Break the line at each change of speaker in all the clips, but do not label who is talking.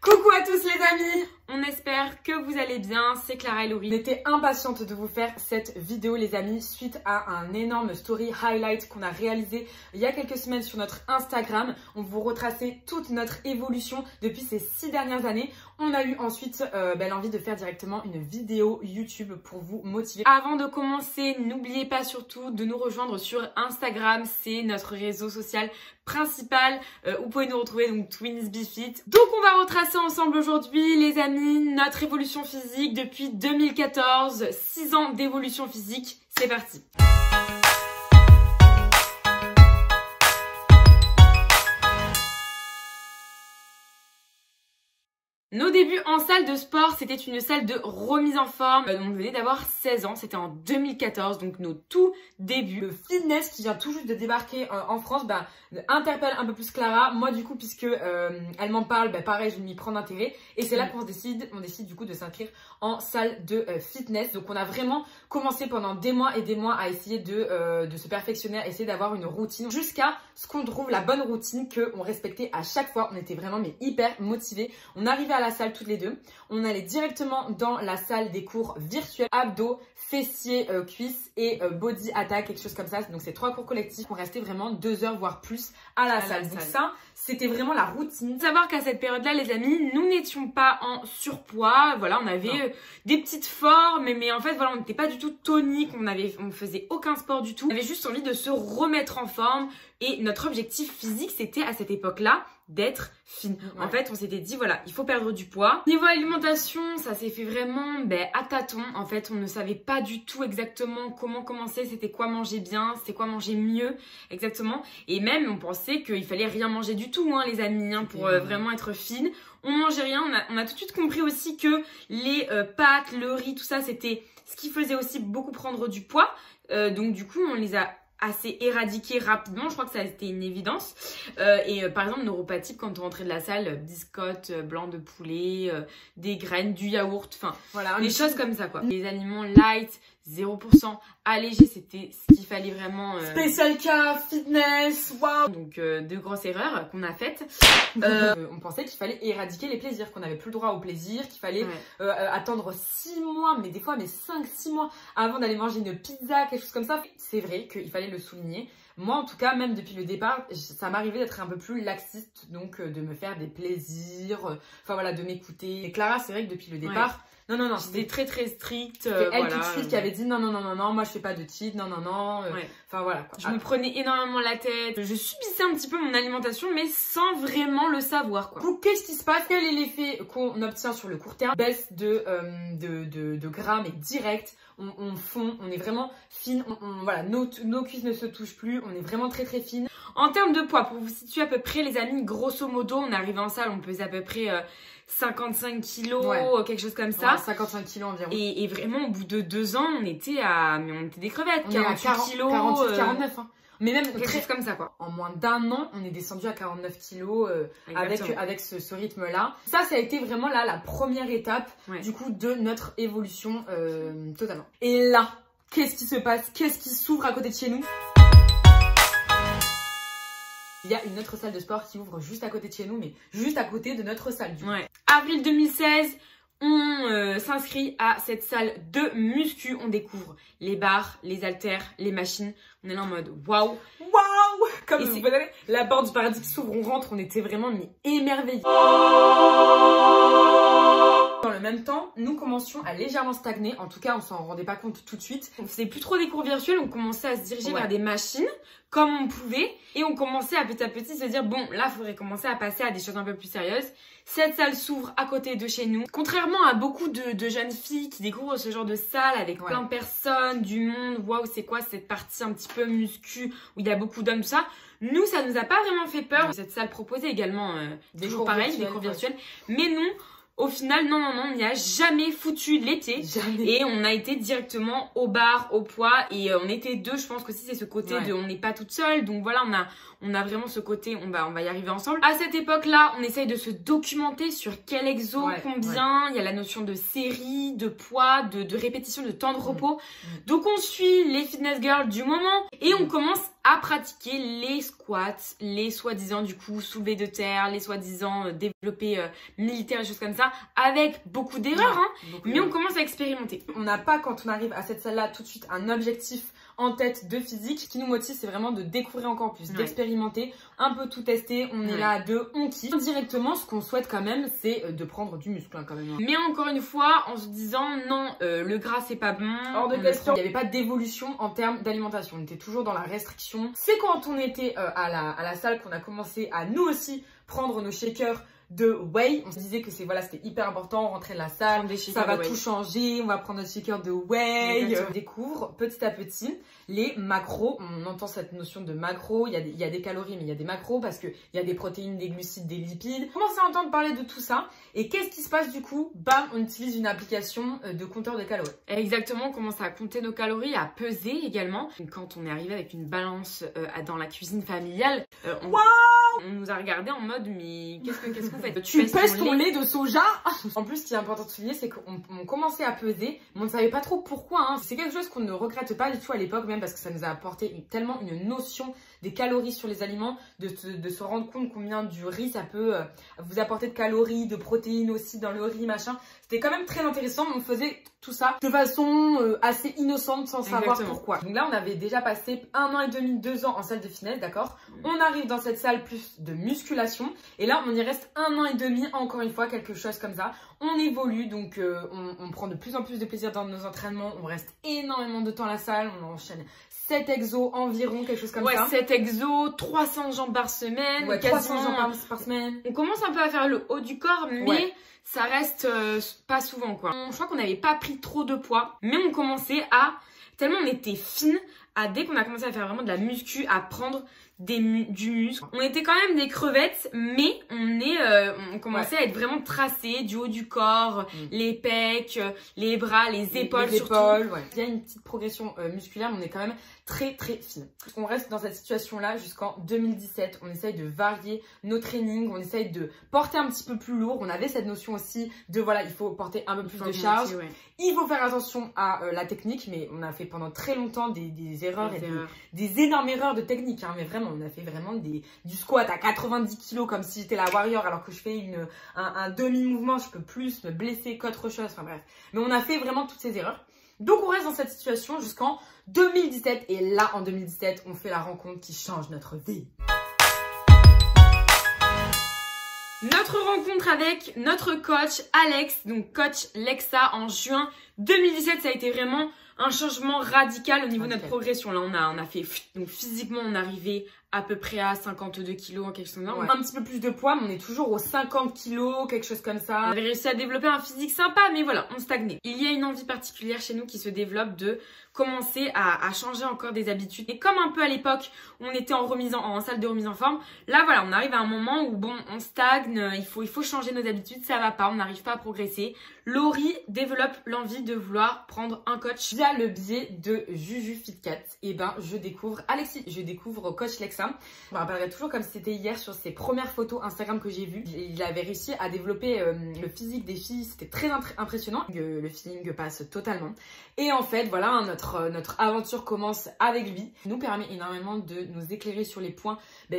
Coucou à tous les amis, on espère que vous allez bien, c'est Clara et Laurie. J'étais impatiente de vous faire cette vidéo les amis suite à un énorme story highlight qu'on a réalisé il y a quelques semaines sur notre Instagram. On vous retraçait toute notre évolution depuis ces 6 dernières années. On a eu ensuite l'envie de faire directement une vidéo YouTube pour vous motiver. Avant de commencer, n'oubliez pas surtout de nous rejoindre sur Instagram, c'est notre réseau social principal. Vous pouvez nous retrouver donc TwinsBeFit. Donc on va retracer ensemble aujourd'hui les amis notre évolution physique depuis 2014, 6 ans d'évolution physique, c'est parti. Nos débuts en salle de sport, c'était une salle de remise en forme. On venait d'avoir 16 ans, c'était en 2014, donc nos tout débuts. Le fitness qui vient tout juste de débarquer en France, interpelle un peu plus Clara. Moi du coup, puisque elle m'en parle, pareil, je vais m'y prendre d'intérêt. Et c'est là qu'on décide du coup de s'inscrire en salle de fitness. Donc on a vraiment commencé pendant des mois et des mois à essayer de se perfectionner, à essayer d'avoir une routine jusqu'à ce qu'on trouve la bonne routine qu'on respectait à chaque fois. On était vraiment hyper motivés. On arrivait à la salle toutes les deux. On allait directement dans la salle des cours virtuels, abdos, fessiers, cuisses et body attack, quelque chose comme ça. Donc c'est 3 cours collectifs. On restait vraiment 2 heures voire plus à la salle. Donc ça, c'était vraiment la routine. Faut savoir qu'à cette période-là, les amis, nous n'étions pas en surpoids. Voilà, on avait des petites formes, mais en fait, voilà, on n'était pas du tout tonique. On faisait aucun sport du tout. On avait juste envie de se remettre en forme. Et notre objectif physique, c'était à cette époque-là d'être fine. Ouais. En fait, on s'était dit, voilà, il faut perdre du poids. Niveau alimentation, ça s'est fait vraiment à tâtons. En fait, on ne savait pas du tout exactement comment commencer, c'était quoi manger bien, c'était quoi manger mieux, exactement. Et même, on pensait qu'il fallait rien manger du tout, les amis, pour vraiment être fine. On mangeait rien. On a tout de suite compris aussi que les pâtes, le riz, tout ça, c'était ce qui faisait aussi beaucoup prendre du poids. Donc, du coup, on les a assez éradiqué rapidement, je crois que ça a été une évidence. Par exemple, nos repas types, quand on rentrait de la salle, biscottes, blanc de poulet, des graines, du yaourt, enfin voilà, des choses comme ça quoi. Les aliments light, 0% allégés, c'était ce qu'il fallait vraiment. Spécial cas, fitness, waouh. Donc 2 grosses erreurs qu'on a faites. On pensait qu'il fallait éradiquer les plaisirs, qu'on n'avait plus le droit au plaisir, qu'il fallait attendre 6 mois, mais des fois 5-6 mois avant d'aller manger une pizza, quelque chose comme ça. C'est vrai qu'il fallait le souligner. Moi, en tout cas, même depuis le départ, ça m'arrivait d'être un peu plus laxiste, donc de me faire des plaisirs, enfin voilà, de m'écouter. Et Clara, c'est vrai que depuis le départ, non, c'était très strict. Elle voilà, tout de suite qui avait dit non, moi je fais pas de cheat, non. Enfin voilà quoi. Je me prenais énormément la tête, je subissais un petit peu mon alimentation, mais sans vraiment le savoir quoi. Qu'est-ce qui se passe? Quel est l'effet qu'on obtient sur le court terme? Baisse de gras, mais direct. On fond, on est vraiment fine, voilà, nos cuisses ne se touchent plus, on est vraiment très fine. En termes de poids, pour vous situer à peu près les amis, grosso modo, on arrive en salle, on pesait à peu près 55 kilos, quelque chose comme ça. 55 kilos environ. Et vraiment, au bout de 2 ans, on était des crevettes, 48 kilos. 48, 49 Mais même quelque chose comme ça quoi. En moins d'1 an, on est descendu à 49 kilos avec ce rythme-là. Ça a été vraiment là la première étape du coup de notre évolution totalement. Et là, qu'est-ce qui se passe? Qu'est-ce qui s'ouvre à côté de chez nous? Il y a une autre salle de sport qui ouvre juste à côté de chez nous, mais juste à côté de notre salle. Avril 2016. On s'inscrit à cette salle de muscu, on découvre les barres, les haltères, les machines. On est là en mode waouh, comme vous voyez, la porte du paradis qui s'ouvre, on rentre, on était vraiment émerveillés. Dans le même temps, nous commencions à légèrement stagner. En tout cas, on s'en rendait pas compte tout de suite. On faisait plus trop des cours virtuels, on commençait à se diriger vers des machines comme on pouvait. Et on commençait à petit se dire, bon, là, il faudrait commencer à passer à des choses un peu plus sérieuses. Cette salle s'ouvre à côté de chez nous. Contrairement à beaucoup de jeunes filles qui découvrent ce genre de salle avec plein de personnes, du monde, waouh, c'est quoi cette partie un petit peu muscu où il y a beaucoup d'hommes, tout ça. Nous, ça nous a pas vraiment fait peur. Cette salle proposait également des cours pareils, des cours virtuels. Mais non, au final, non, on n'y a jamais foutu l'été. Et on a été directement au bar, au poids. Et on était 2, je pense que si c'est ce côté de on n'est pas toute seule. Donc voilà, on a vraiment ce côté, on va y arriver ensemble. À cette époque-là, on essaye de se documenter sur quel exo, combien, il y a la notion de série, de poids, de répétition, de temps de repos. Donc on suit les fitness girls du moment et on commence à pratiquer les squats, les soi-disant du coup soulevés de terre, les soi-disant développés militaires et choses comme ça, avec beaucoup d'erreurs, mais on commence à expérimenter. On n'a pas, quand on arrive à cette salle-là, tout de suite un objectif en tête de physique. Ce qui nous motive, c'est vraiment de découvrir encore plus, d'expérimenter, un peu tout tester. On est là à deux, on kiffe. Directement, ce qu'on souhaite quand même, c'est de prendre du muscle quand même. Mais encore une fois, en se disant non, le gras c'est pas bon. Hors de question. Il n'y avait pas d'évolution en termes d'alimentation. On était toujours dans la restriction. C'est quand on était à la salle qu'on a commencé à nous aussi prendre nos shakers de whey. On se disait que c'était hyper important, on rentrait de la salle, ça va tout changer, on va prendre notre shaker de whey. On découvre petit à petit les macros. On entend cette notion de macros, il y a des calories mais il y a des macros parce qu'il y a des protéines, des glucides, des lipides. On commence à entendre parler de tout ça et qu'est-ce qui se passe du coup? Bam, on utilise une application de compteur de calories. Exactement, on commence à compter nos calories, à peser également. Quand on est arrivé avec une balance dans la cuisine familiale, on nous a regardé en mode mais qu'est-ce que vous faites? Tu pèses ton lait de soja? En plus, ce qui est important de souligner, c'est qu'on commençait à peser, mais on ne savait pas trop pourquoi. C'est quelque chose qu'on ne regrette pas du tout à l'époque, même parce que ça nous a apporté tellement une notion des calories sur les aliments, de se rendre compte combien du riz ça peut vous apporter de calories, de protéines aussi dans le riz, machin. C'était quand même très intéressant. On faisait tout ça de façon assez innocente sans savoir pourquoi. Donc là, on avait déjà passé 1 an et demi, 2 ans en salle de fitness, d'accord? On arrive dans cette salle plus de musculation et là, on y reste 1 an et demi, encore une fois, quelque chose comme ça. On évolue, donc on prend de plus en plus de plaisir dans nos entraînements. On reste énormément de temps à la salle, on enchaîne 7 exos environ, quelque chose comme ça. 7 exos, 300 jambes par semaine. 300 jambes par semaine. On commence un peu à faire le haut du corps, mais ça reste pas souvent, quoi. Je crois qu'on n'avait pas pris trop de poids, mais on commençait à, tellement on était fine, dès qu'on a commencé à faire vraiment de la muscu, à prendre du muscle. On était quand même des crevettes, mais on commençait à être vraiment tracés du haut du corps, les pecs, les bras, les épaules surtout. Il y a une petite progression musculaire, mais on est quand même très fine. On reste dans cette situation-là jusqu'en 2017. On essaye de varier nos trainings, on essaye de porter un petit peu plus lourd. On avait cette notion aussi de il faut porter un peu plus de charge. Il faut faire attention à la technique, mais on a fait pendant très longtemps des erreurs des énormes erreurs de technique, mais vraiment. On a fait vraiment du squat à 90 kg comme si j'étais la warrior alors que je fais un demi-mouvement, je peux plus me blesser qu'autre chose, enfin bref. Mais on a fait vraiment toutes ces erreurs. Donc on reste dans cette situation jusqu'en 2017 et là en 2017 on fait la rencontre qui change notre vie. Notre rencontre avec notre coach Alex, donc coach Lexa en juin 2017, ça a été vraiment un changement radical au niveau de notre progression. Là, on a fait, donc physiquement, on arrivait à peu près à 52 kilos, quelque chose comme ça. Un petit peu plus de poids, mais on est toujours aux 50 kilos, quelque chose comme ça. On avait réussi à développer un physique sympa, mais voilà, on stagnait. Il y a une envie particulière chez nous qui se développe de commencer à changer encore des habitudes. Et comme un peu à l'époque, on était en salle de remise en forme, là voilà, on arrive à un moment où bon, on stagne, il faut changer nos habitudes, ça va pas, on n'arrive pas à progresser. Laurie développe l'envie de vouloir prendre un coach via le biais de Juju Fitcat. Et ben, je découvre Alexis, je découvre coach Lexa. Je me rappellerai toujours comme si c'était hier sur ses premières photos Instagram que j'ai vues. Il avait réussi à développer le physique des filles, c'était très impressionnant. Le feeling passe totalement. Et en fait, voilà, notre aventure commence avec lui. Il nous permet énormément de nous éclairer sur les points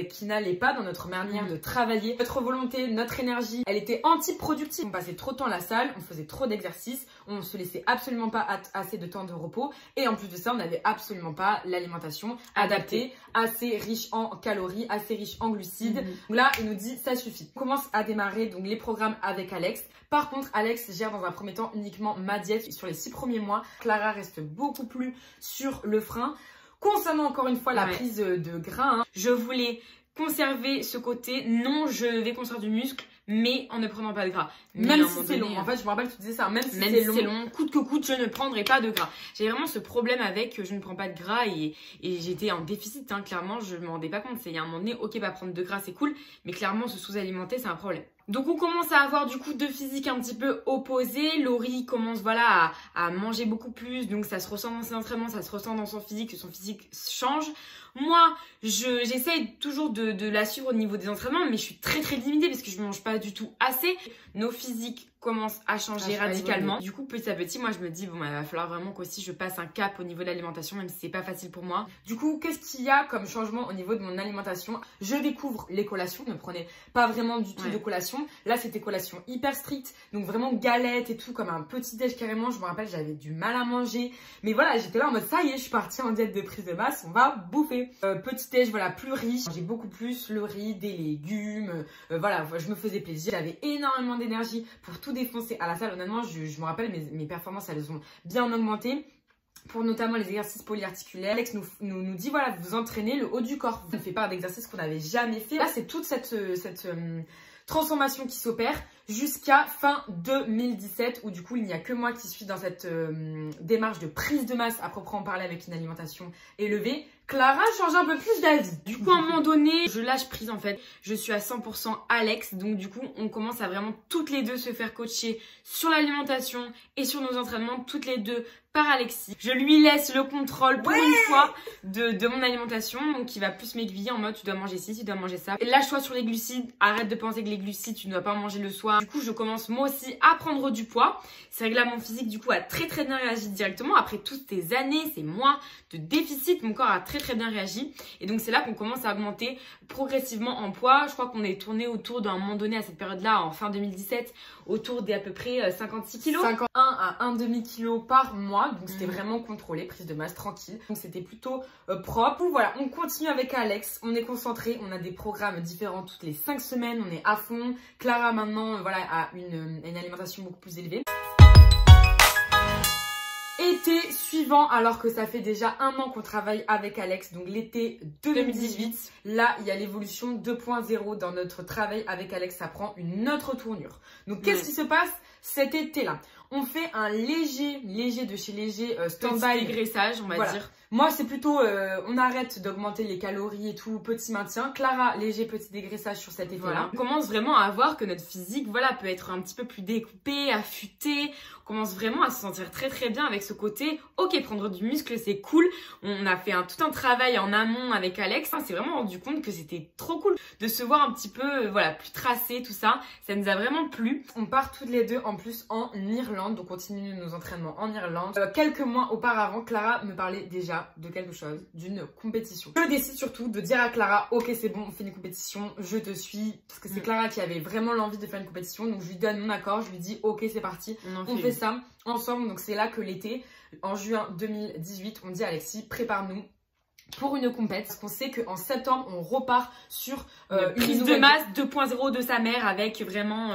qui n'allaient pas dans notre manière de travailler. Notre volonté, notre énergie, elle était anti-productive. On passait trop de temps à la salle, on faisait trop d'exercices, on se laissait absolument pas assez de temps de repos. Et en plus de ça, on n'avait absolument pas l'alimentation adaptée, assez riche en calories, assez riche en glucides. Donc là, il nous dit ça suffit. On commence à démarrer donc les programmes avec Alex. Par contre, Alex gère dans un premier temps uniquement ma diète. Sur les 6 premiers mois, Clara reste beaucoup plus sur le frein. Concernant encore une fois la prise de gras, je voulais conserver ce côté, non, je vais construire du muscle, mais en ne prenant pas de gras. Même si c'est long. En fait, je me rappelle que tu disais ça, même si c'est long, coûte que coûte, je ne prendrai pas de gras. J'ai vraiment ce problème avec je ne prends pas de gras et j'étais en déficit, clairement, je ne me rendais pas compte. Il y a un moment donné, ok, bah prendre de gras, c'est cool, mais clairement, se sous-alimenter, c'est un problème. Donc on commence à avoir du coup deux physiques un petit peu opposés. Laurie commence voilà à manger beaucoup plus, donc ça se ressent dans ses entraînements, ça se ressent dans son physique, que son physique change. Moi, j'essaye toujours de la suivre au niveau des entraînements, mais je suis très limitée parce que je mange pas du tout assez. Nos physiques commencent à changer radicalement. Du coup, petit à petit, moi je me dis bon, il va falloir vraiment qu'aussi je passe un cap au niveau de l'alimentation, même si c'est pas facile pour moi. Du coup, qu'est-ce qu'il y a comme changement au niveau de mon alimentation? Je découvre les collations. Ne prenez pas vraiment du tout de collation. Là, c'était collation hyper stricte, donc vraiment galette et tout, comme un petit déj carrément. Je me rappelle, j'avais du mal à manger, mais voilà, j'étais là en mode ça y est, je suis partie en diète de prise de masse, on va bouffer. Petit déj, voilà, plus riche. J'ai beaucoup plus le riz, des légumes, voilà, je me faisais plaisir. J'avais énormément d'énergie pour tout défoncer à la salle. Honnêtement, je me rappelle, mes performances, elles ont bien augmenté. Pour notamment les exercices polyarticulaires. Alex nous dit voilà, vous entraînez le haut du corps. Vous ne faites pas d'exercices qu'on n'avait jamais fait. Là, c'est toute cette transformation qui s'opère jusqu'à fin 2017 où du coup il n'y a que moi qui suis dans cette démarche de prise de masse à proprement parler avec une alimentation élevée. Clara change un peu plus d'avis. Du coup, à un moment donné, je lâche prise en fait. Je suis à 100% Alex. Donc du coup, on commence à vraiment toutes les deux se faire coacher sur l'alimentation et sur nos entraînements, toutes les deux par Alexis. Je lui laisse le contrôle pour une fois de mon alimentation. Donc il va plus m'aiguiller en mode tu dois manger ci, tu dois manger ça. Et lâche-toi sur les glucides. Arrête de penser que les glucides, tu ne dois pas en manger le soir. Du coup, je commence moi aussi à prendre du poids. C'est vrai que là, mon physique du coup a très bien réagi directement. Après toutes ces années, ces mois de déficit, mon corps a très bien réagi. Et donc c'est là qu'on commence à augmenter progressivement en poids. Je crois qu'on est tourné autour d'un moment donné à cette période-là, en fin 2017, autour des à peu près 56 kilos. 51 à 1,5 kg par mois. Donc c'était vraiment contrôlé, prise de masse tranquille. Donc c'était plutôt propre. Donc voilà, on continue avec Alex. On est concentré. On a des programmes différents toutes les 5 semaines. On est à fond. Clara maintenant voilà, a une alimentation beaucoup plus élevée. Été suivant, alors que ça fait déjà 1 an qu'on travaille avec Alex, donc l'été 2018, là il y a l'évolution 2.0 dans notre travail avec Alex, ça prend une autre tournure. Donc qu'est-ce qui se passe cet été-là? On fait un léger de chez léger stand-by dégraissage, on va dire. Moi, c'est plutôt, on arrête d'augmenter les calories et tout, petit maintien. Clara, léger petit dégraissage sur cet été-là. Voilà. On commence vraiment à voir que notre physique, voilà, peut être un petit peu plus découpé, affûté. On commence vraiment à se sentir très bien avec ce côté. Ok, prendre du muscle, c'est cool. On a fait tout un travail en amont avec Alex. On s'est vraiment rendu compte que c'était trop cool de se voir un petit peu, voilà, plus tracé, tout ça. Ça nous a vraiment plu. On part toutes les deux en plus en Irlande, donc on continue nos entraînements en Irlande. Quelques mois auparavant, Clara me parlait déjà de quelque chose, d'une compétition. Je décide surtout de dire à Clara, ok c'est bon, on fait une compétition, je te suis, parce que c'est Clara qui avait vraiment l'envie de faire une compétition, donc je lui donne mon accord, je lui dis ok c'est parti, on fait ça ensemble. Donc c'est là que l'été, en juin 2018, on dit à Alexis, prépare-nous pour une compète, parce qu'on sait qu'en septembre on repart sur une prise de masse 2.0 de sa mère avec vraiment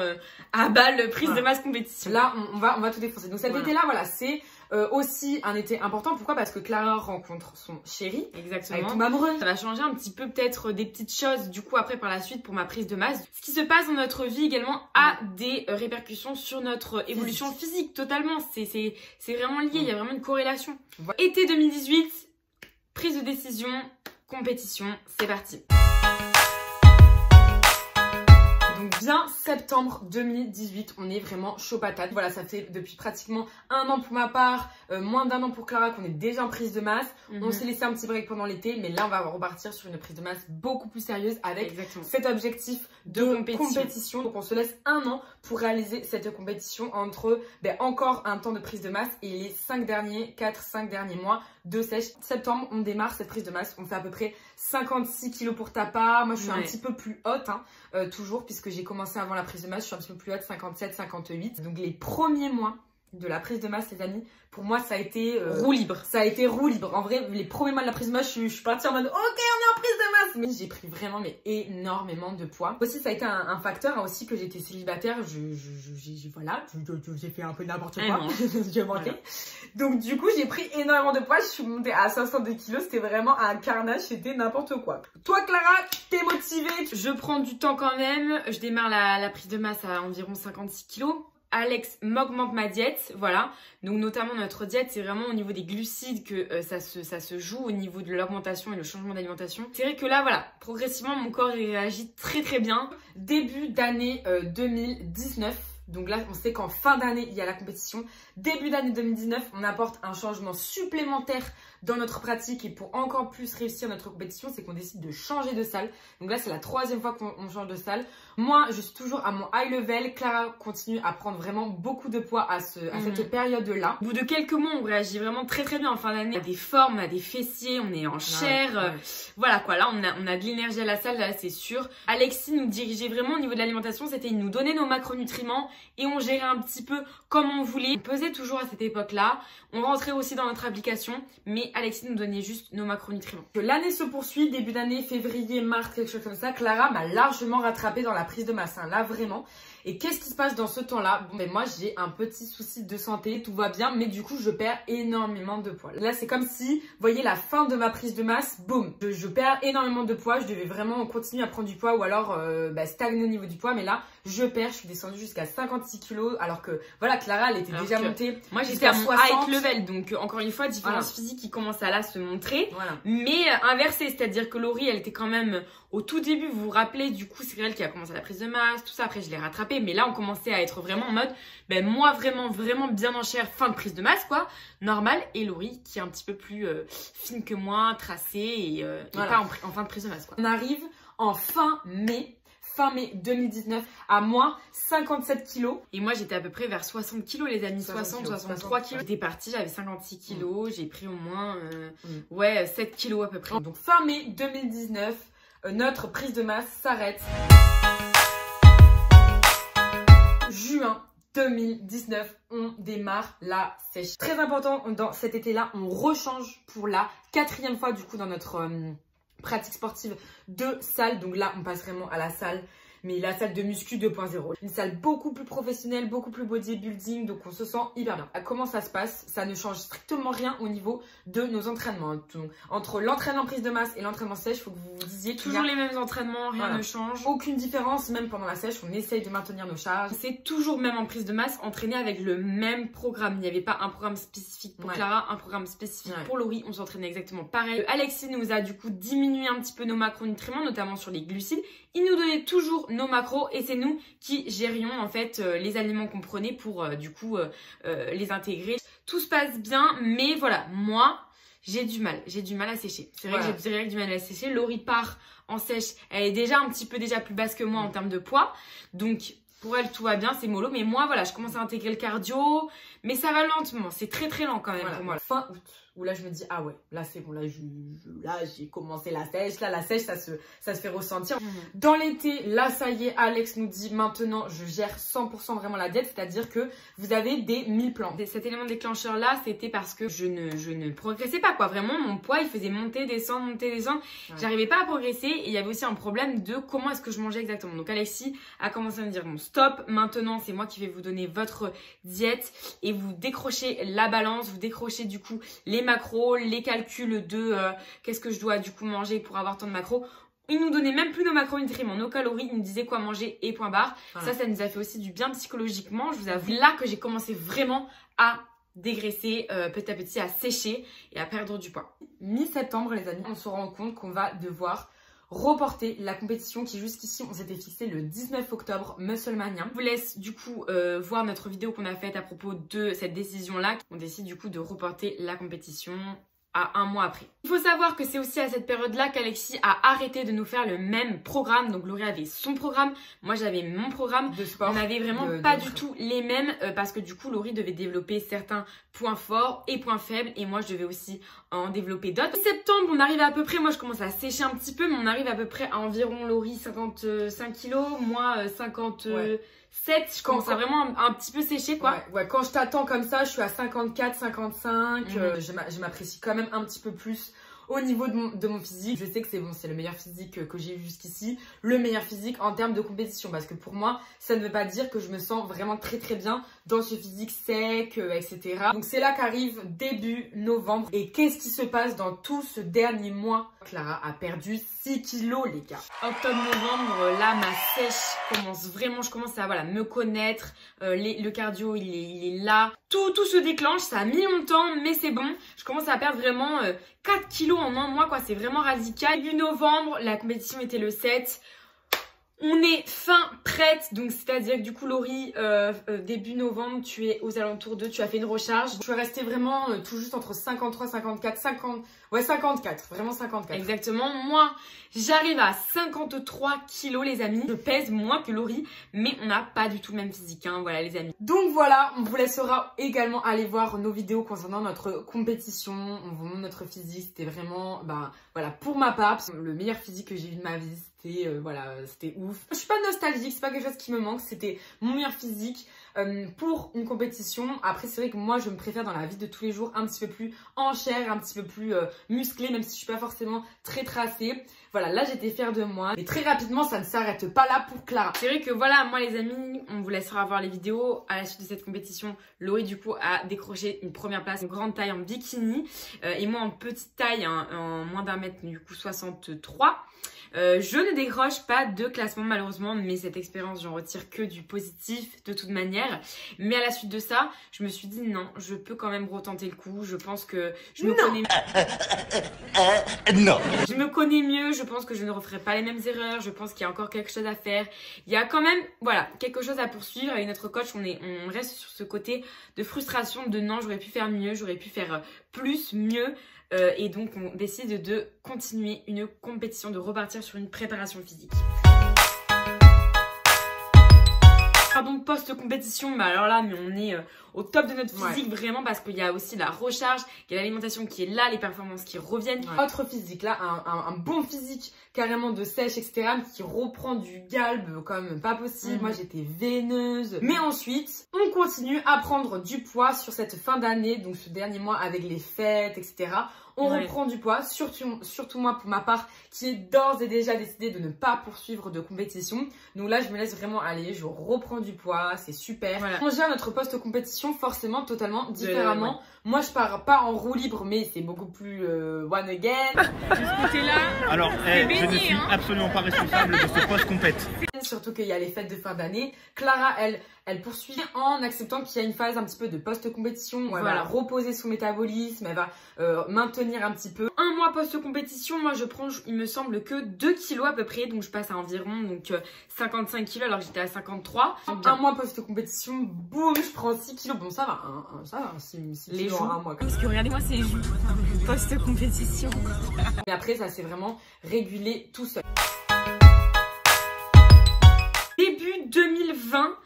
à balle prise de masse compétition. Là on va tout défoncer. Donc cet été là voilà, c'est aussi un été important. Pourquoi? Parce que Clara rencontre son chéri. Exactement. Elle tombe amoureuse. Ça va changer un petit peu peut-être des petites choses du coup après par la suite pour ma prise de masse. Ce qui se passe dans notre vie également a des répercussions sur notre évolution physique totalement. C'est vraiment lié, il y a vraiment une corrélation. Voilà. Été 2018, prise de décision, compétition, c'est parti. Donc bien septembre 2018, on est vraiment chaud patate. Voilà, ça fait depuis pratiquement 1 an pour ma part, moins d'1 an pour Clara qu'on est déjà en prise de masse. On s'est laissé un petit break pendant l'été, mais là on va repartir sur une prise de masse beaucoup plus sérieuse avec cet objectif de compétition. Donc on se laisse 1 an pour réaliser cette compétition entre encore un temps de prise de masse et les 5 derniers mois de sèche. Septembre, on démarre cette prise de masse. On fait à peu près 56 kg pour ta part. Moi, je suis un petit peu plus haute, hein, toujours, puisque j'ai commencé avant la prise de masse. Je suis un petit peu plus haute, 57, 58. Donc, les premiers mois de la prise de masse, les amis, pour moi, ça a été roue libre. Ça a été roue libre. En vrai, les premiers mois de la prise de masse, je suis partie en mode ok, on est en prise de masse. Mais j'ai pris vraiment énormément de poids. Aussi, ça a été un facteur aussi que j'étais célibataire. J'ai fait un peu n'importe quoi. J'ai manqué. Voilà. Donc du coup, j'ai pris énormément de poids. Je suis montée à 62 kg. C'était vraiment un carnage. C'était n'importe quoi. Toi, Clara, t'es motivée. Je prends du temps quand même. Je démarre la prise de masse à environ 56 kg. Alex m'augmente ma diète, voilà. Donc notamment notre diète, c'est vraiment au niveau des glucides que ça se joue, au niveau de l'augmentation et le changement d'alimentation. C'est vrai que là, voilà, progressivement, mon corps il réagit très très bien. Début d'année 2019. Donc là, on sait qu'en fin d'année, il y a la compétition. Début d'année 2019, on apporte un changement supplémentaire dans notre pratique. Et pour encore plus réussir notre compétition, c'est qu'on décide de changer de salle. Donc là, c'est la 3e fois qu'on change de salle. Moi, je suis toujours à mon high level. Clara continue à prendre vraiment beaucoup de poids à cette période-là. Au bout de quelques mois, on réagit vraiment très très bien en fin d'année. On a des formes, on a des fessiers, on est en chair. Voilà quoi, là, on a de l'énergie à la salle, là, c'est sûr. Alexis nous dirigeait vraiment au niveau de l'alimentation. C'était, il nous donnait nos macronutriments et on gérait un petit peu comme on voulait. On pesait toujours à cette époque-là. On rentrait aussi dans notre application, mais Alexis nous donnait juste nos macronutriments. L'année se poursuit, début d'année, février, mars, quelque chose comme ça. Clara m'a largement rattrapé dans la prise de masse, hein, là vraiment. Et qu'est-ce qui se passe dans ce temps-là? Bon, ben moi, j'ai un petit souci de santé, tout va bien, mais du coup, je perds énormément de poids. Là, c'est comme si, vous voyez, la fin de ma prise de masse, boum, je perds énormément de poids. Je devais vraiment continuer à prendre du poids ou alors stagner au niveau du poids. Mais là, je perds, je suis descendue jusqu'à 56 kilos, alors que, voilà, Clara, elle était déjà montée. Moi, j'étais à mon high level, donc encore une fois, différence physique qui commence à là se montrer. Mais inversée, c'est-à-dire que Laurie, elle était quand même au tout début, vous vous rappelez, du coup, c'est elle qui a commencé la prise de masse, tout ça. Après, je l'ai rattrapée. Mais là, on commençait à être vraiment en mode, ben moi, vraiment bien en chair, fin de prise de masse, quoi, normal. Et Laurie, qui est un petit peu plus fine que moi, tracée et pas en fin de prise de masse, quoi. On arrive en fin mai 2019 à moins 57 kilos. Et moi, j'étais à peu près vers 60 kilos, les amis. 63 kilos. J'étais partie, j'avais 56 kilos. J'ai pris au moins 7 kilos à peu près. Donc, fin mai 2019, notre prise de masse s'arrête. Juin 2019, on démarre la sèche. Très important, dans cet été-là, on rechange pour la 4e fois du coup dans notre pratique sportive de salle. Donc là, on passe vraiment à la salle, mais la salle de muscu 2.0. Une salle beaucoup plus professionnelle, beaucoup plus bodybuilding, donc on se sent hyper bien. Comment ça se passe? Ça ne change strictement rien au niveau de nos entraînements. Donc, entre l'entraînement prise de masse et l'entraînement sèche, il faut que vous vous disiez toujours les mêmes entraînements, rien ne change. Aucune différence, même pendant la sèche, on essaye de maintenir nos charges. C'est toujours, même en prise de masse, entraîné avec le même programme. Il n'y avait pas un programme spécifique pour Clara, un programme spécifique pour Laurie. On s'entraînait exactement pareil. Alexis nous a du coup diminué un petit peu nos macronutriments, notamment sur les glucides. Il nous donnait toujours nos macros et c'est nous qui gérions en fait les aliments qu'on prenait pour du coup les intégrer. Tout se passe bien, mais voilà, moi j'ai du mal à sécher. C'est vrai que j'ai du mal à sécher. Laurie part en sèche, elle est déjà un petit peu plus basse que moi en termes de poids, donc pour elle tout va bien, c'est mollo. Mais moi voilà, je commence à intégrer le cardio, mais ça va lentement, c'est très très lent quand même pour moi. Fin août, où là je me dis ah ouais, là c'est bon, là j'ai commencé la sèche, là la sèche ça se fait ressentir. Dans l'été, là ça y est, Alex nous dit maintenant je gère 100% vraiment la diète, c'est-à-dire que vous avez des 1000 plans. Cet élément déclencheur là, c'était parce que je ne progressais pas quoi, vraiment mon poids il faisait monter, descendre, j'arrivais pas à progresser et il y avait aussi un problème de comment est-ce que je mangeais exactement. Donc Alexis a commencé à me dire bon stop, maintenant c'est moi qui vais vous donner votre diète et vous décrochez la balance, vous décrochez du coup les macros, les calculs de qu'est-ce que je dois du coup manger pour avoir tant de macros. Il nous donnait même plus nos macronutriments, nos calories, il nous disait quoi manger et point barre. Ça nous a fait aussi du bien psychologiquement. Je vous avoue là que j'ai commencé vraiment à dégraisser petit à petit, à sécher et à perdre du poids. Mi-septembre les amis, on se rend compte qu'on va devoir reporter la compétition qui jusqu'ici on s'était fixé le 19 octobre Musclemania. Je vous laisse du coup voir notre vidéo qu'on a faite à propos de cette décision là. On décide du coup de reporter la compétition à un mois après. Il faut savoir que c'est aussi à cette période-là qu'Alexis a arrêté de nous faire le même programme. Donc Laurie avait son programme, moi j'avais mon programme de sport. On n'avait vraiment pas du tout les mêmes parce que du coup Laurie devait développer certains points forts et points faibles et moi je devais aussi en développer d'autres. En septembre, on arrive à peu près, moi je commence à sécher un petit peu, mais on arrive à peu près à environ Laurie 55 kilos, moi 57, je commence à vraiment un petit peu sécher quoi. Quand je t'attends comme ça, je suis à 54, 55, je m'apprécie quand même un petit peu plus au niveau de mon physique. Je sais que c'est bon, c'est le meilleur physique que j'ai eu jusqu'ici, le meilleur physique en termes de compétition, parce que pour moi, ça ne veut pas dire que je me sens vraiment très très bien dans ce physique sec, etc. Donc c'est là qu'arrive début novembre. Et qu'est-ce qui se passe dans tout ce dernier mois? Clara a perdu 6 kilos, les gars. Octobre-novembre, là, ma sèche commence vraiment, je commence à voilà, me connaître, le cardio, il est là. Tout se déclenche, ça a mis longtemps, mais c'est bon. Je commence à perdre vraiment 4 kilos en un mois, quoi. C'est vraiment radical. Début novembre, la compétition était le 7. On est fin prête, donc c'est-à-dire que du coup Laurie, début novembre, tu es aux alentours de, tu as fait une recharge. Tu es restée vraiment tout juste entre 53, 54, 50, ouais 54, vraiment 54. Exactement, moi j'arrive à 53 kilos les amis. Je pèse moins que Laurie, mais on n'a pas du tout le même physique, hein, voilà les amis. Donc voilà, on vous laissera également aller voir nos vidéos concernant notre compétition. On vous montre notre physique, c'était vraiment, voilà, pour ma part, le meilleur physique que j'ai eu de ma vie. Voilà, c'était ouf. Je suis pas nostalgique, c'est pas quelque chose qui me manque, c'était mon meilleur physique pour une compétition. Après c'est vrai que moi je me préfère dans la vie de tous les jours un petit peu plus en chair, un petit peu plus musclé, même si je suis pas forcément très tracée. Voilà, là j'étais fière de moi. Mais très rapidement ça ne s'arrête pas là pour Clara. C'est vrai que voilà, moi les amis, on vous laissera voir les vidéos. À la suite de cette compétition, Laurie du coup a décroché une première place en grande taille en bikini et moi en petite taille en moins d'un mètre, du coup 63. Je ne décroche pas de classement malheureusement, mais cette expérience j'en retire que du positif de toute manière. Mais à la suite de ça, je me suis dit non, je peux quand même retenter le coup. Je pense que je me connais non. Je me connais mieux, je pense que je ne referai pas les mêmes erreurs, je pense qu'il y a encore quelque chose à faire. Il y a quand même voilà, quelque chose à poursuivre. Avec notre coach, on reste sur ce côté de frustration, de non, j'aurais pu faire mieux, j'aurais pu faire plus, mieux. Et donc on décide de continuer une compétition, de repartir sur une préparation physique. Donc post-compétition, alors là, mais on est au top de notre physique vraiment parce qu'il y a aussi la recharge, il y a l'alimentation qui est là, les performances qui reviennent. Autre physique, là, un bon physique carrément de sèche, etc. qui reprend du galbe comme pas possible. Moi, j'étais veineuse. Mais ensuite, on continue à prendre du poids sur cette fin d'année, donc ce dernier mois avec les fêtes, etc. On reprend du poids, surtout moi pour ma part, qui est d'ores et déjà décidé de ne pas poursuivre de compétition. Donc là, je me laisse vraiment aller, je reprends du poids, c'est super. Voilà. On gère notre post-compétition forcément totalement différemment. Moi, je pars pas en roue libre, mais c'est beaucoup plus one again. De ce côté-là, alors,
je ne suis absolument pas responsable de ce post-compét.
Surtout qu'il y a les fêtes de fin d'année. Clara, elle poursuit en acceptant qu'il y a une phase un petit peu de post-compétition où elle va reposer son métabolisme, elle va maintenir un petit peu. Un mois post-compétition, moi je prends, il me semble que 2 kilos à peu près, donc je passe à environ 55 kilos alors que j'étais à 53. Un mois post-compétition, boum, je prends 6 kilos. Bon, ça va, ça va, 6
les
kilos
joues.
en un mois.
Parce que regardez-moi ces joues post-compétition.
Mais après, ça s'est vraiment régulé tout seul. Début 2020,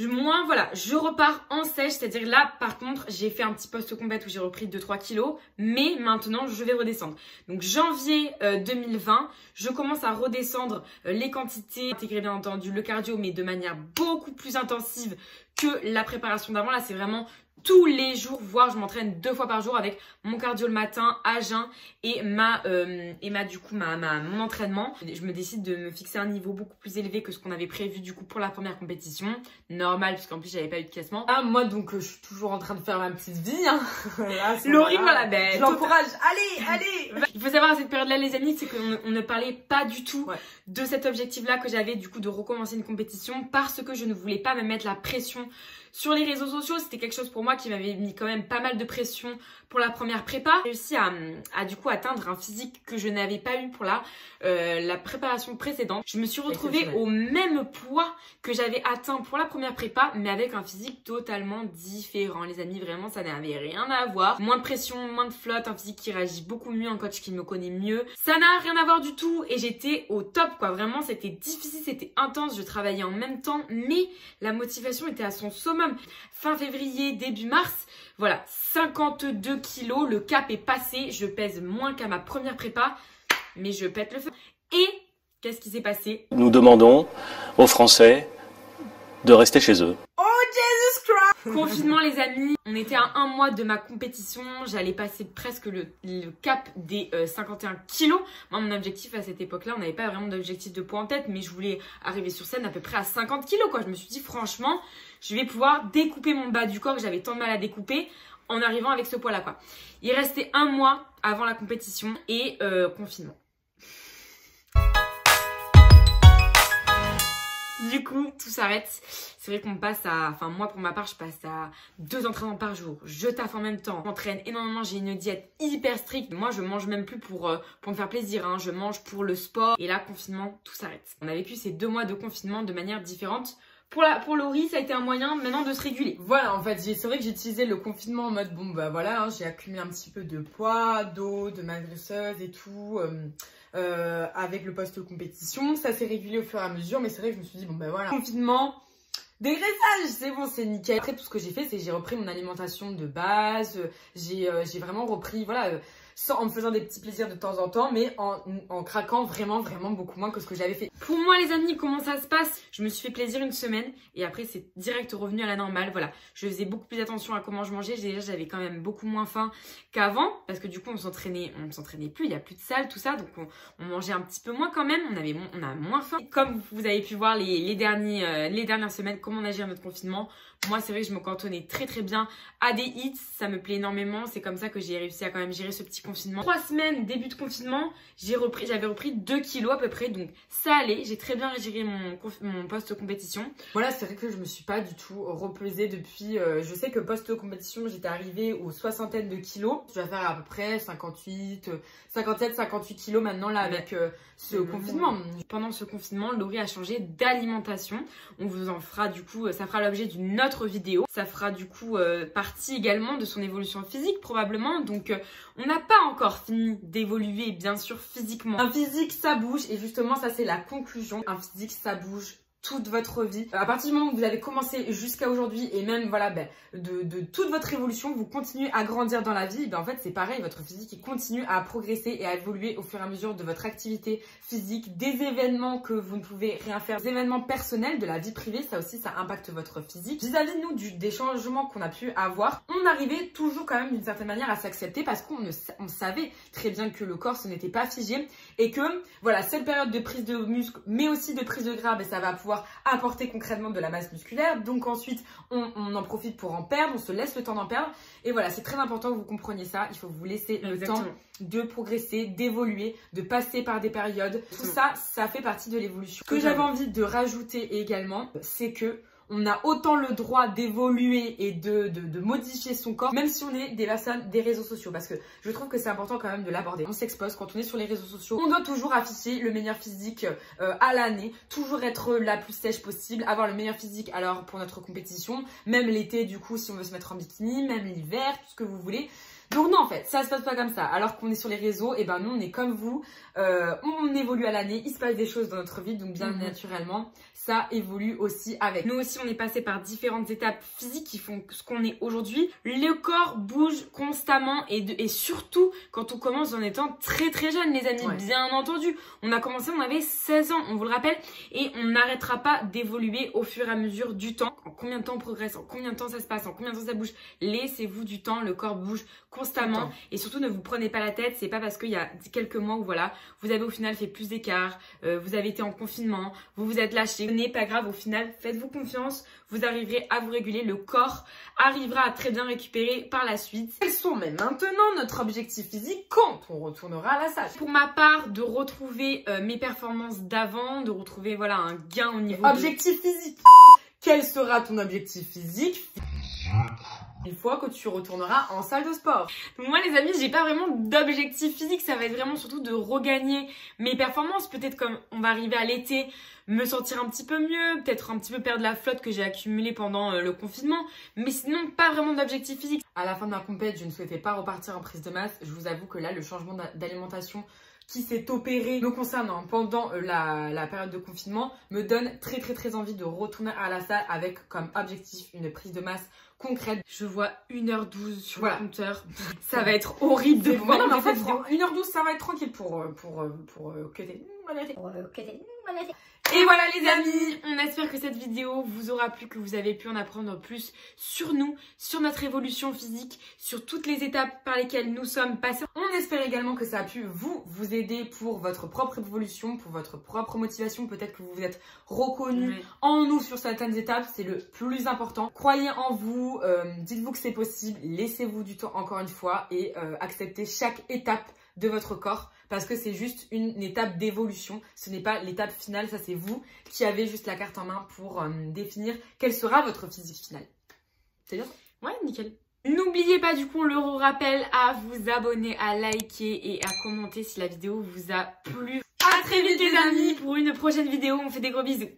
moi voilà, je repars en sèche, c'est-à-dire là par contre j'ai fait un petit post-compét où j'ai repris 2-3 kilos, mais maintenant je vais redescendre. Donc janvier 2020, je commence à redescendre les quantités, intégrer bien entendu le cardio, mais de manière beaucoup plus intensive que la préparation d'avant. Là c'est vraiment tous les jours, voire je m'entraîne 2 fois par jour avec mon cardio le matin à jeun et mon entraînement. Je me décide de me fixer un niveau beaucoup plus élevé que ce qu'on avait prévu du coup pour la première compétition. Normal puisqu'en plus j'avais pas eu de classement. Ah moi donc je suis toujours en train de faire ma petite vie. Hein. Laurie voilà, ben, je l'encourage. Allez. Il faut savoir à cette période là les amis, c'est qu'on ne parlait pas du tout de cet objectif là que j'avais du coup de recommencer une compétition parce que je ne voulais pas me mettre la pression sur les réseaux sociaux. C'était quelque chose pour moi qui m'avait mis quand même pas mal de pression pour la première prépa. J'ai réussi à du coup atteindre un physique que je n'avais pas eu pour la préparation précédente. Je me suis retrouvée au même poids que j'avais atteint pour la première prépa, mais avec un physique totalement différent. Les amis, vraiment, ça n'avait rien à voir. Moins de pression, moins de flotte, un physique qui réagit beaucoup mieux, un coach qui me connaît mieux. Ça n'a rien à voir du tout et j'étais au top, quoi. Vraiment, c'était difficile, c'était intense. Je travaillais en même temps, mais la motivation était à son summum. Fin février, début mars, voilà, 52 kilos, le cap est passé, je pèse moins qu'à ma première prépa, mais je pète le feu. Et qu'est-ce qui s'est passé?
Nous demandons aux Français de rester chez eux.
Oh Jesus Christ! Confinement les amis, on était à 1 mois de ma compétition, j'allais passer presque le cap des 51 kilos. Moi mon objectif à cette époque là, on n'avait pas vraiment d'objectif de poids en tête, mais je voulais arriver sur scène à peu près à 50 kilos quoi. Je me suis dit franchement, je vais pouvoir découper mon bas du corps que j'avais tant de mal à découper en arrivant avec ce poids là quoi. Il restait 1 mois avant la compétition et confinement. Du coup, tout s'arrête. C'est vrai qu'on passe à... Enfin, moi, pour ma part, je passe à 2 entraînements par jour. Je taffe en même temps. J'entraîne énormément. J'ai une diète hyper stricte. Moi, je mange même plus pour me faire plaisir. Hein. Je mange pour le sport. Et là, confinement, tout s'arrête. On a vécu ces 2 mois de confinement de manière différente. Pour Laurie, ça a été un moyen maintenant de se réguler.
Voilà, en fait, c'est vrai que j'ai utilisé le confinement en mode, bon, bah voilà, hein, j'ai accumulé un petit peu de poids, d'eau, de masse graisseuse et tout, avec le post-compétition. Ça s'est régulé au fur et à mesure, mais c'est vrai que je me suis dit, bon, bah voilà, confinement, dégraissage, c'est bon, c'est nickel. Après, tout ce que j'ai fait, c'est que j'ai repris mon alimentation de base, j'ai vraiment repris, voilà... en me faisant des petits plaisirs de temps en temps, mais en craquant vraiment beaucoup moins que ce que j'avais fait.
Pour moi les amis, comment ça se passe? Je me suis fait plaisir une semaine et après c'est direct revenu à la normale. Voilà, je faisais beaucoup plus attention à comment je mangeais. Déjà j'avais quand même beaucoup moins faim qu'avant parce que du coup on s'entraînait plus, il n'y a plus de salle, tout ça, donc on mangeait un petit peu moins quand même, on a moins faim. Comme vous avez pu voir les dernières semaines, comment on a géré notre confinement. Moi c'est vrai que je me cantonnais très bien à des hits, ça me plaît énormément, c'est comme ça que j'ai réussi à quand même gérer ce petit confinement. 3 semaines, début de confinement, j'avais repris 2 kilos à peu près, donc ça allait, j'ai très bien géré mon post-compétition.
Voilà, c'est vrai que je me suis pas du tout repesée depuis, je sais que post-compétition, j'étais arrivée aux 60aines de kilos. Je vais faire à peu près 57, 58 kilos maintenant là avec ce confinement.
Pendant ce confinement, Laurie a changé d'alimentation. On vous en fera du coup, ça fera l'objet d'une autre vidéo. Ça fera du coup partie également de son évolution physique probablement. Donc on n'a pas encore fini d'évoluer bien sûr physiquement.
Un physique ça bouge et justement ça c'est la conclusion. Un physique ça bouge toute votre vie. À partir du moment où vous avez commencé jusqu'à aujourd'hui et même voilà de toute votre évolution, vous continuez à grandir dans la vie, en fait c'est pareil, votre physique il continue à progresser et à évoluer au fur et à mesure de votre activité physique, des événements que vous ne pouvez rien faire, des événements personnels, de la vie privée, ça aussi ça impacte votre physique. Vis-à-vis de nous des changements qu'on a pu avoir, on arrivait toujours quand même d'une certaine manière à s'accepter parce qu'on savait très bien que le corps ce n'était pas figé et que voilà cette période de prise de muscle mais aussi de prise de gras, ça va pouvoir apporter concrètement de la masse musculaire. Donc ensuite, on en profite pour en perdre, on se laisse le temps d'en perdre. Et voilà, c'est très important que vous compreniez ça. Il faut vous laisser le temps de progresser, d'évoluer, de passer par des périodes. Tout ça, ça fait partie de l'évolution. Ce que j'avais envie de rajouter également, c'est que on a autant le droit d'évoluer et de modifier son corps, même si on est des personnes des réseaux sociaux. Parce que je trouve que c'est important quand même de l'aborder. On s'expose quand on est sur les réseaux sociaux. On doit toujours afficher le meilleur physique à l'année. Toujours être la plus sèche possible. Avoir le meilleur physique alors pour notre compétition. Même l'été du coup si on veut se mettre en bikini. Même l'hiver, tout ce que vous voulez. Donc non en fait, ça se passe pas comme ça. Alors qu'on est sur les réseaux, et nous on est comme vous, on évolue à l'année, il se passe des choses dans notre vie, donc bien naturellement, ça évolue aussi avec.
Nous aussi on est passé par différentes étapes physiques qui font ce qu'on est aujourd'hui. Le corps bouge constamment et surtout quand on commence en étant très jeune les amis, bien entendu. On a commencé, on avait 16 ans, on vous le rappelle, et on n'arrêtera pas d'évoluer au fur et à mesure du temps. En combien de temps on progresse, en combien de temps ça se passe, en combien de temps ça bouge. Laissez-vous du temps, le corps bouge constamment et surtout ne vous prenez pas la tête. C'est pas parce qu'il y a quelques mois où voilà vous avez au final fait plus d'écart, vous avez été en confinement, vous vous êtes lâché, ce n'est pas grave. Au final faites-vous confiance, vous arriverez à vous réguler, le corps arrivera à très bien récupérer par la suite.
Quels sont mais maintenant notre objectif physique quand on retournera à la salle?
Pour ma part, de retrouver mes performances d'avant, de retrouver voilà un gain au niveau
objectif physique. Quel sera ton objectif physique une fois que tu retourneras en salle de sport?
Donc moi les amis, j'ai pas vraiment d'objectif physique, ça va être vraiment surtout de regagner mes performances. Peut-être comme on va arriver à l'été, me sentir un petit peu mieux, peut-être un petit peu perdre la flotte que j'ai accumulée pendant le confinement, mais sinon pas vraiment d'objectif physique.
À la fin de ma compète, je ne souhaitais pas repartir en prise de masse. Je vous avoue que là, le changement d'alimentation qui s'est opéré me concernant pendant la période de confinement me donne très envie de retourner à la salle avec comme objectif une prise de masse concrète.
Je vois 1h12 sur le compteur. Ça va être horrible de voir.
Non, mais en fait, 1h12, ça va être tranquille pour cutter.
Et voilà les amis, on espère que cette vidéo vous aura plu, que vous avez pu en apprendre plus sur nous, sur notre évolution physique, sur toutes les étapes par lesquelles nous sommes passés.
On espère également que ça a pu vous aider pour votre propre évolution, pour votre propre motivation. Peut-être que vous vous êtes reconnu en nous sur certaines étapes, c'est le plus important. Croyez en vous, dites-vous que c'est possible, laissez-vous du temps encore une fois et acceptez chaque étape de votre corps parce que c'est juste une étape d'évolution, ce n'est pas l'étape finale, ça c'est vous qui avez juste la carte en main pour définir quel sera votre physique final. C'est bien ça?
Ouais, nickel. N'oubliez pas du coup, on le rappelle, à vous abonner, à liker et à commenter si la vidéo vous a plu. À très vite les amis pour une prochaine vidéo, on fait des gros bisous.